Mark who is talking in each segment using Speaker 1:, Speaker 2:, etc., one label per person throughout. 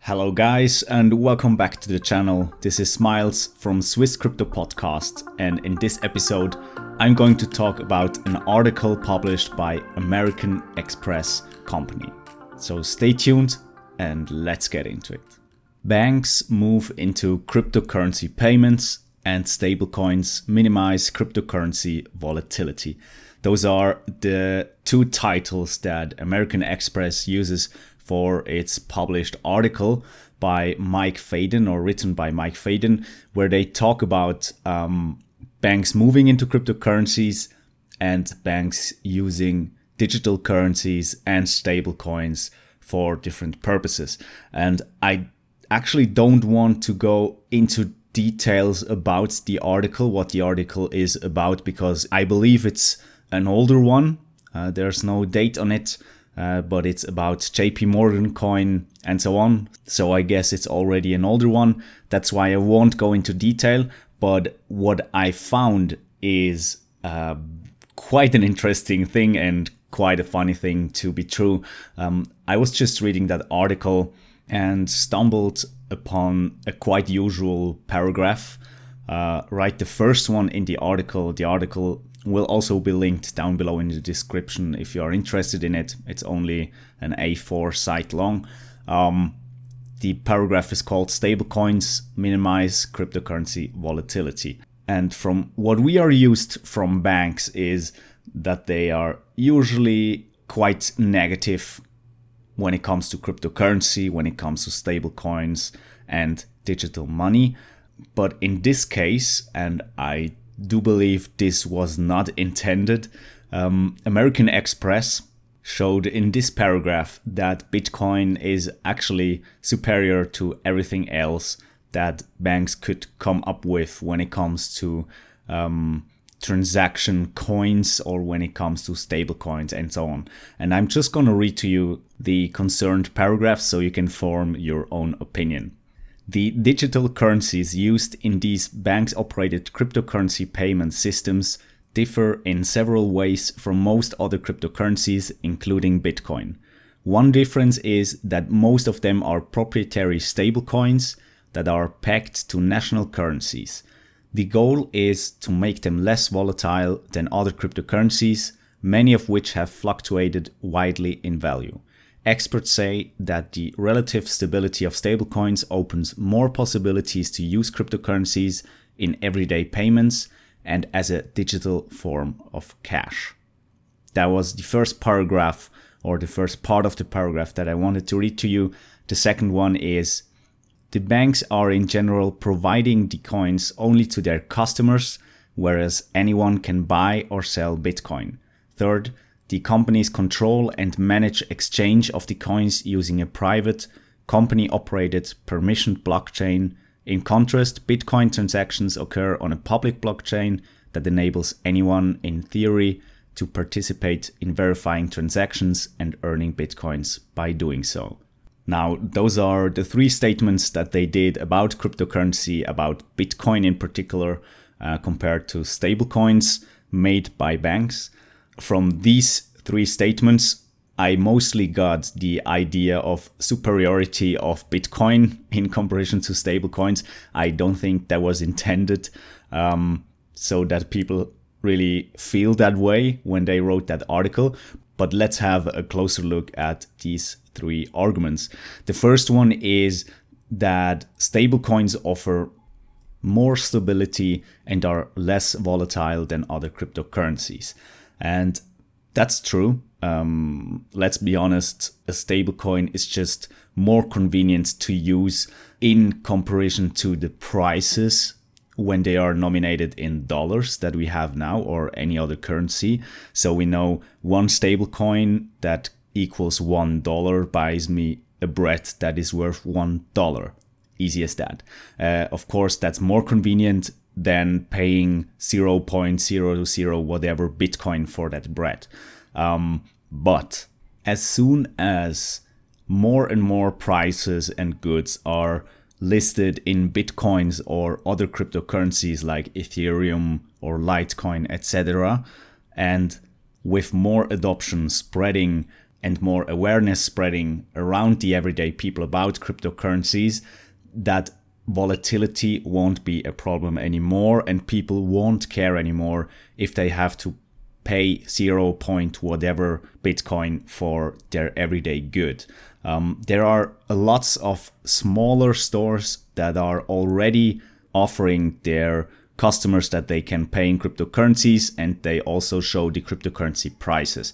Speaker 1: Hello guys and welcome back to the channel. This is Smiles from Swiss Crypto Podcast, and in this episode I'm going to talk about an article published by American Express company. So stay tuned and let's get into it. Banks move into cryptocurrency payments and stablecoins minimize cryptocurrency volatility. Those are the two titles that American Express uses for its published article by Mike Faden, or written by Mike Faden, where they talk about banks moving into cryptocurrencies and banks using digital currencies and stablecoins for different purposes. And I actually don't want to go into details about the article, what the article is about, because I believe it's an older one. There's no date on it. But it's about JP Morgan coin and so on. So I guess it's already an older one. That's why I won't go into detail. But what I found is quite an interesting thing and quite a funny thing to be true. I was just reading that article and stumbled upon a quite usual paragraph. Right, the first one in the article. The article will also be linked down below in the description if you are interested in it. It's only an A4 site long. The paragraph is called "Stablecoins Minimize Cryptocurrency Volatility." And from what we are used from banks is that they are usually quite negative when it comes to cryptocurrency, when it comes to stablecoins and digital money. But in this case, and I do believe this was not intended, American Express showed in this paragraph that Bitcoin is actually superior to everything else that banks could come up with when it comes to transaction coins or when it comes to stable coins and so on. And I'm just going to read to you the concerned paragraph so you can form your own opinion. The digital currencies used in these banks-operated cryptocurrency payment systems differ in several ways from most other cryptocurrencies, including Bitcoin. One difference is that most of them are proprietary stablecoins that are pegged to national currencies. The goal is to make them less volatile than other cryptocurrencies, many of which have fluctuated widely in value. Experts say that the relative stability of stablecoins opens more possibilities to use cryptocurrencies in everyday payments and as a digital form of cash. That was the first paragraph, or the first part of the paragraph that I wanted to read to you. The second one is: the banks are in general providing the coins only to their customers, whereas anyone can buy or sell Bitcoin. Third, the companies control and manage exchange of the coins using a private, company-operated, permissioned blockchain. In contrast, Bitcoin transactions occur on a public blockchain that enables anyone, in theory, to participate in verifying transactions and earning Bitcoins by doing so. Now, those are the three statements that they did about cryptocurrency, about Bitcoin in particular, compared to stablecoins made by banks. From these three statements, I mostly got the idea of superiority of Bitcoin in comparison to stablecoins. I don't think that was intended so that people really feel that way when they wrote that article. But let's have a closer look at these three arguments. The first one is that stablecoins offer more stability and are less volatile than other cryptocurrencies. And that's true. Let's be honest, a stablecoin is just more convenient to use in comparison to the prices when they are nominated in dollars that we have now, or any other currency. So we know one stablecoin that equals $1 buys me a bread that is worth $1. Easy as that. Of course, that's more convenient than paying 0.00 whatever Bitcoin for that bread. But as soon as more and more prices and goods are listed in Bitcoins or other cryptocurrencies like Ethereum or Litecoin, etc., and with more adoption spreading and more awareness spreading around the everyday people about cryptocurrencies, that volatility won't be a problem anymore, and people won't care anymore if they have to pay 0 point whatever Bitcoin for their everyday good. There are lots of smaller stores that are already offering their customers that they can pay in cryptocurrencies, and they also show the cryptocurrency prices.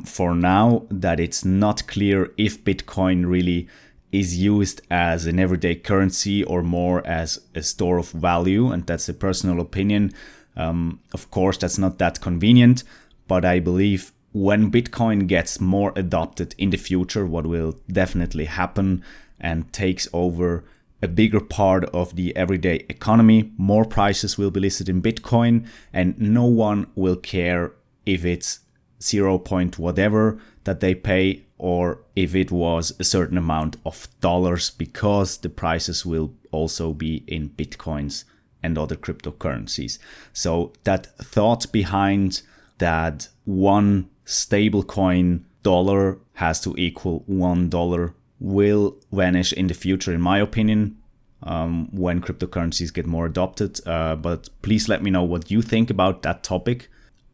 Speaker 1: For now, that it's not clear if Bitcoin really is used as an everyday currency or more as a store of value, and that's a personal opinion. Of course, that's not that convenient, but I believe when Bitcoin gets more adopted in the future, what will definitely happen and takes over a bigger part of the everyday economy, more prices will be listed in Bitcoin, and no one will care if it's 0 point whatever that they pay or if it was a certain amount of dollars, because the prices will also be in Bitcoins and other cryptocurrencies. So that thought behind that one stablecoin dollar has to equal $1 will vanish in the future, in my opinion, when cryptocurrencies get more adopted. But please let me know what you think about that topic.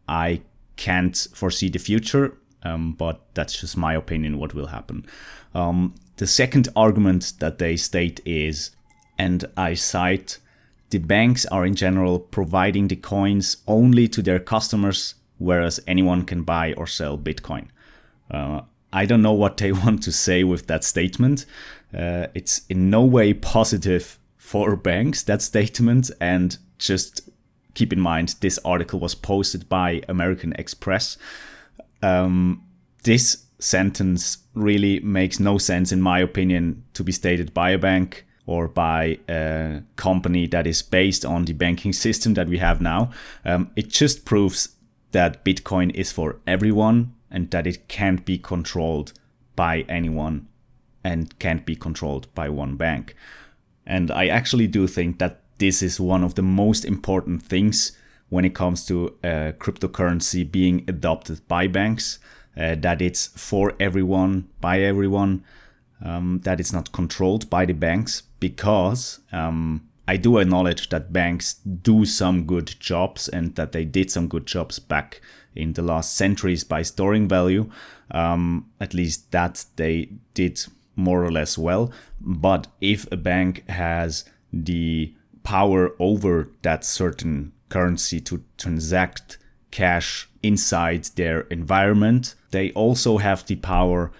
Speaker 1: I can't foresee the future, but that's just my opinion what will happen. The second argument that they state is, and I cite, the banks are in general providing the coins only to their customers, whereas anyone can buy or sell Bitcoin. I don't know what they want to say with that statement. It's in no way positive for banks, that statement. And just keep in mind, this article was posted by American Express. This sentence really makes no sense, in my opinion, to be stated by a bank or by a company that is based on the banking system that we have now. It just proves that Bitcoin is for everyone and that it can't be controlled by anyone and can't be controlled by one bank. And I actually do think that this is one of the most important things when it comes to cryptocurrency being adopted by banks, that it's for everyone, by everyone, that it's not controlled by the banks, because I do acknowledge that banks do some good jobs and that they did some good jobs back in the last centuries by storing value. At least that they did more or less well. But if a bank has the power over that certain currency to transact cash inside their environment, they also have the power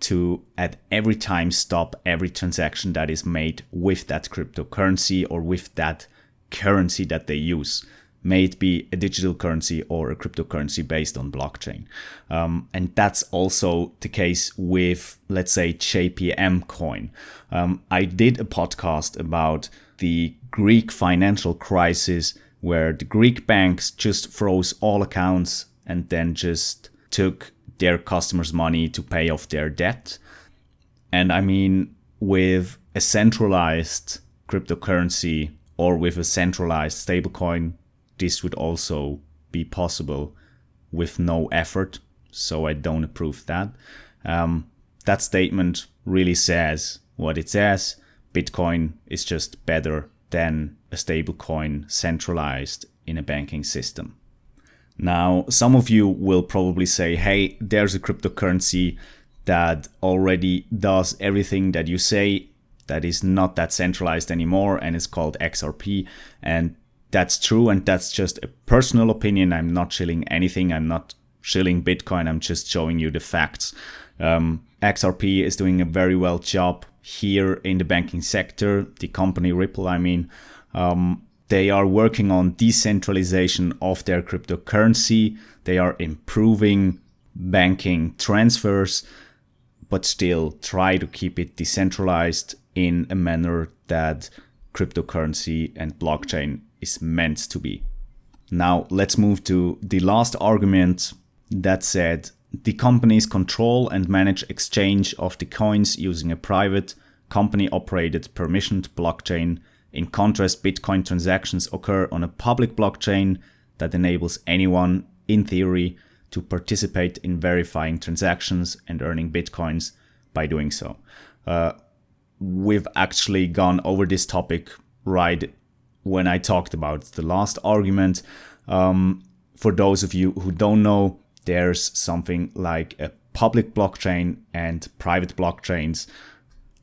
Speaker 1: to at every time stop every transaction that is made with that cryptocurrency or with that currency that they use, may it be a digital currency or a cryptocurrency based on blockchain. And that's also the case with, let's say, JPM coin. I did a podcast about the Greek financial crisis, where the Greek banks just froze all accounts and then just took their customers' money to pay off their debt. And I mean, with a centralized cryptocurrency or with a centralized stablecoin, this would also be possible with no effort. So I don't approve that. That statement really says what it says. Bitcoin is just better than a stablecoin centralized in a banking system. Now, some of you will probably say, hey, there's a cryptocurrency that already does everything that you say, that is not that centralized anymore, and it's called XRP. And that's true, and that's just a personal opinion. I'm not shilling anything. I'm not shilling Bitcoin. I'm just showing you the facts. XRP is doing a very well job here in the banking sector, the company Ripple, I mean. They are working on decentralization of their cryptocurrency. They are improving banking transfers, but still try to keep it decentralized in a manner that cryptocurrency and blockchain is meant to be. Now, let's move to the last argument that said the companies control and manage exchange of the coins using a private, company-operated, permissioned blockchain. In contrast, Bitcoin transactions occur on a public blockchain that enables anyone, in theory, to participate in verifying transactions and earning Bitcoins by doing so. We've actually gone over this topic right when I talked about the last argument. For those of you who don't know, there's something like a public blockchain and private blockchains.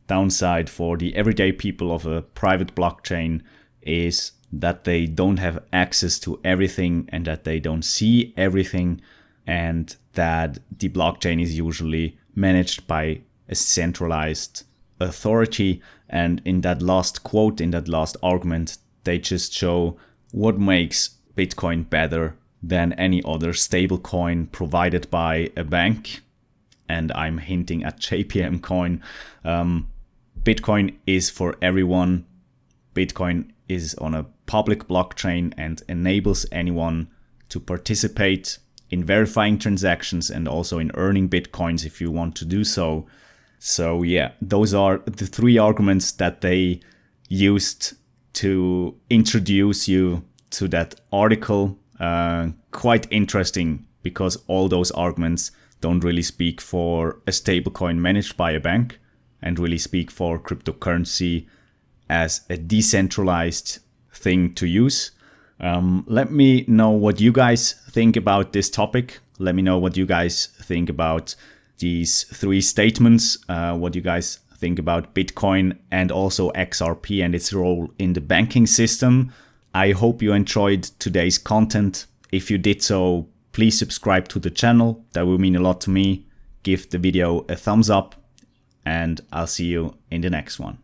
Speaker 1: Downside for the everyday people of a private blockchain is that they don't have access to everything and that they don't see everything, and that the blockchain is usually managed by a centralized authority. And in that last quote, in that last argument, they just show what makes Bitcoin better than any other stablecoin provided by a bank. And I'm hinting at JPM coin. Bitcoin is for everyone. Bitcoin is on a public blockchain and enables anyone to participate in verifying transactions and also in earning Bitcoins if you want to do so. So yeah, those are the three arguments that they used to introduce you to that article. Quite interesting, because all those arguments don't really speak for a stablecoin managed by a bank and really speak for cryptocurrency as a decentralized thing to use. Let me know what you guys think about this topic. Let me know what you guys think about these three statements, what you guys think about Bitcoin and also XRP and its role in the banking system. I hope you enjoyed today's content. If you did so, please subscribe to the channel. That will mean a lot to me. Give the video a thumbs up, and I'll see you in the next one.